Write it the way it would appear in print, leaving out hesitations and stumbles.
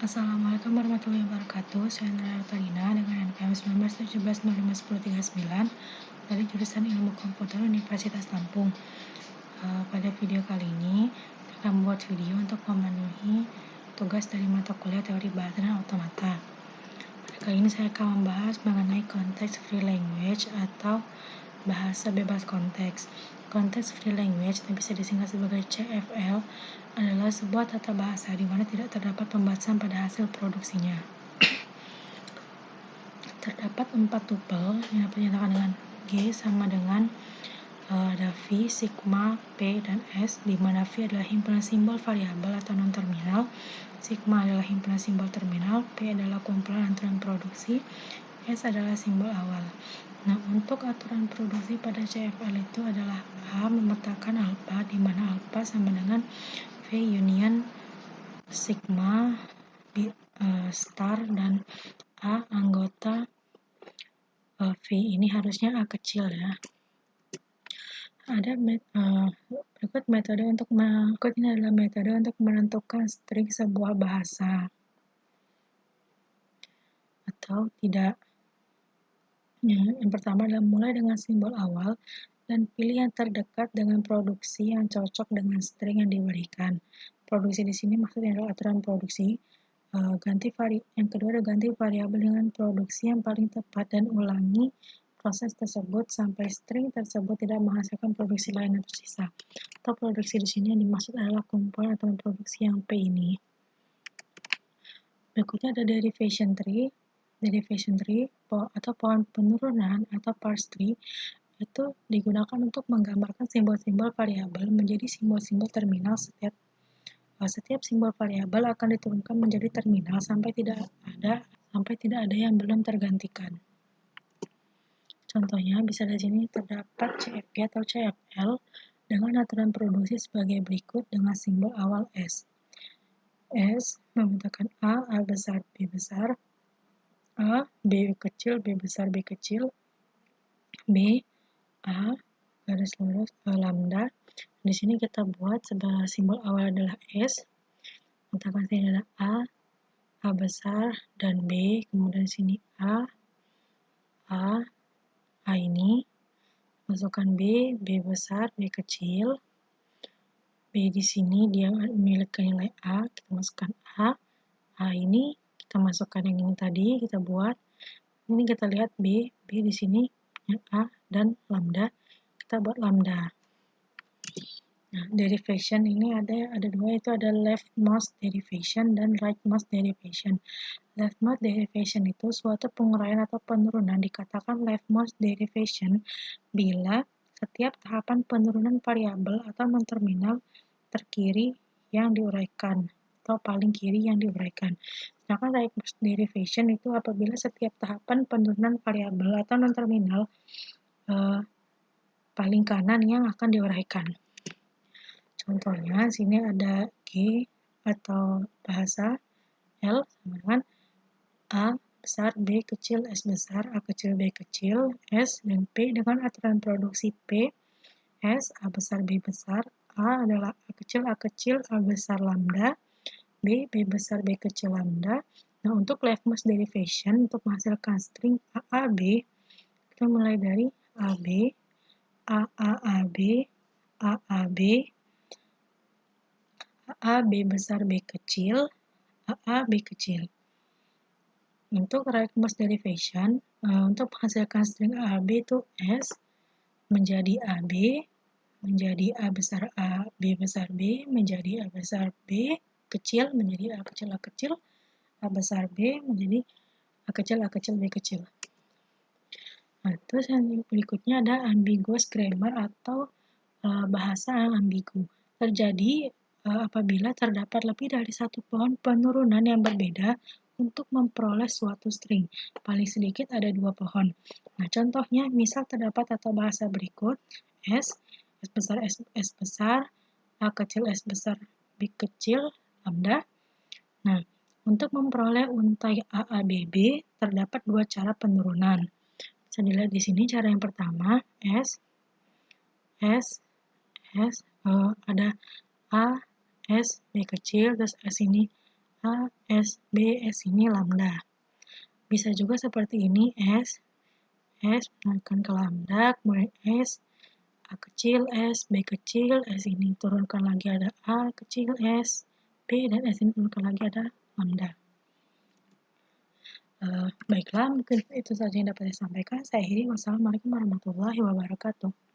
Assalamualaikum warahmatullahi wabarakatuh. Saya Nurul Talina dengan NPM 1917051039 dari jurusan Ilmu Komputer Universitas Lampung. Pada video kali ini, saya akan membuat video untuk memenuhi tugas dari mata kuliah teori bahasa dan otomata. Kali ini saya akan membahas mengenai konteks free language atau bahasa bebas konteks. Konteks free language, yang bisa disingkat sebagai CFL, adalah sebuah tata bahasa di mana tidak terdapat pembatasan pada hasil produksinya. Terdapat 4 tupel yang dapat dinyatakan dengan G sama dengan ada V, sigma, P, dan S, di mana V adalah himpunan simbol variabel atau non-terminal, sigma adalah himpunan simbol terminal, P adalah kumpulan aturan produksi, S adalah simbol awal. Nah, untuk aturan produksi pada CFL itu adalah A memetakan alpha, di mana alpha sama dengan V union sigma star, dan A anggota V ini harusnya A kecil ya. Berikut ini adalah metode untuk menentukan string sebuah bahasa atau tidak. Yang pertama adalah mulai dengan simbol awal dan pilih yang terdekat dengan produksi yang cocok dengan string yang diberikan. Produksi di sini maksudnya adalah aturan produksi. Yang kedua adalah ganti variabel dengan produksi yang paling tepat dan ulangi proses tersebut sampai string tersebut tidak menghasilkan produksi lain yang tersisa. Atau produksi di sini yang dimaksud adalah kumpulan aturan produksi yang P ini. Berikutnya ada derivation tree. Derivation tree atau pohon penurunan atau parse tree itu digunakan untuk menggambarkan simbol-simbol variabel menjadi simbol-simbol terminal. Setiap simbol variabel akan diturunkan menjadi terminal sampai tidak ada yang belum tergantikan. Contohnya bisa di sini terdapat CFG atau CFL dengan aturan produksi sebagai berikut dengan simbol awal S. S memetakan A besar, B besar, A, B kecil, B besar, B kecil, B, A, garis lurus, lambda. Di sini kita buat sebagai simbol awal adalah S. Letakkan sini adalah A besar, dan B. Kemudian sini A ini. Masukkan B besar, B kecil. B di sini dia memiliki nilai A. Kita masukkan A ini. Kita masukkan yang ini tadi, kita buat. Ini kita lihat B di sini yang A dan lambda. Kita buat lambda. Nah, derivation ini ada dua, itu ada leftmost derivation dan rightmost derivation. Leftmost derivation itu suatu penguraian atau penurunan dikatakan leftmost derivation bila setiap tahapan penurunan variabel atau non-terminal terkiri yang diuraikan atau paling kiri yang diuraikan. Sedangkan rightmost derivation itu apabila setiap tahapan penurunan variabel atau non-terminal paling kanan yang akan diuraikan. Contohnya sini ada G atau bahasa L sama dengan A besar, B kecil, S besar, A kecil, B kecil, S dan P dengan aturan produksi P, S, A besar, B besar, A adalah A kecil, A besar lambda, B besar, B kecil lambda. Nah, untuk leftmost derivation untuk menghasilkan string AAB, kita mulai dari AB, AAAB, AAB, A, B besar, B kecil, A, B kecil. Untuk rightmost derivation, untuk menghasilkan string AB itu S menjadi AB, menjadi A besar A, B besar B, menjadi A besar B kecil, menjadi A kecil, A besar B, menjadi A kecil, B kecil. Nah, terus yang berikutnya ada ambiguous grammar atau bahasa yang ambigu. Terjadi apabila terdapat lebih dari satu pohon penurunan yang berbeda untuk memperoleh suatu string. Paling sedikit ada 2 pohon. Nah, contohnya misal terdapat tata bahasa berikut S besar, S besar, A kecil, S besar, B kecil, lambda. Nah, untuk memperoleh untai AABB terdapat 2 cara penurunan. Bisa dilihat di sini cara yang pertama, ada A, S, B kecil, terus S ini A, S, B, S ini lambda. Bisa juga seperti ini, S naikkan ke lambda, kemudian S, A kecil, S, B kecil, S ini turunkan lagi ada A kecil, S, B, dan S ini turunkan lagi ada lambda. Baiklah, mungkin itu saja yang dapat saya sampaikan. Saya akhiri. Wassalamualaikum warahmatullahi wabarakatuh.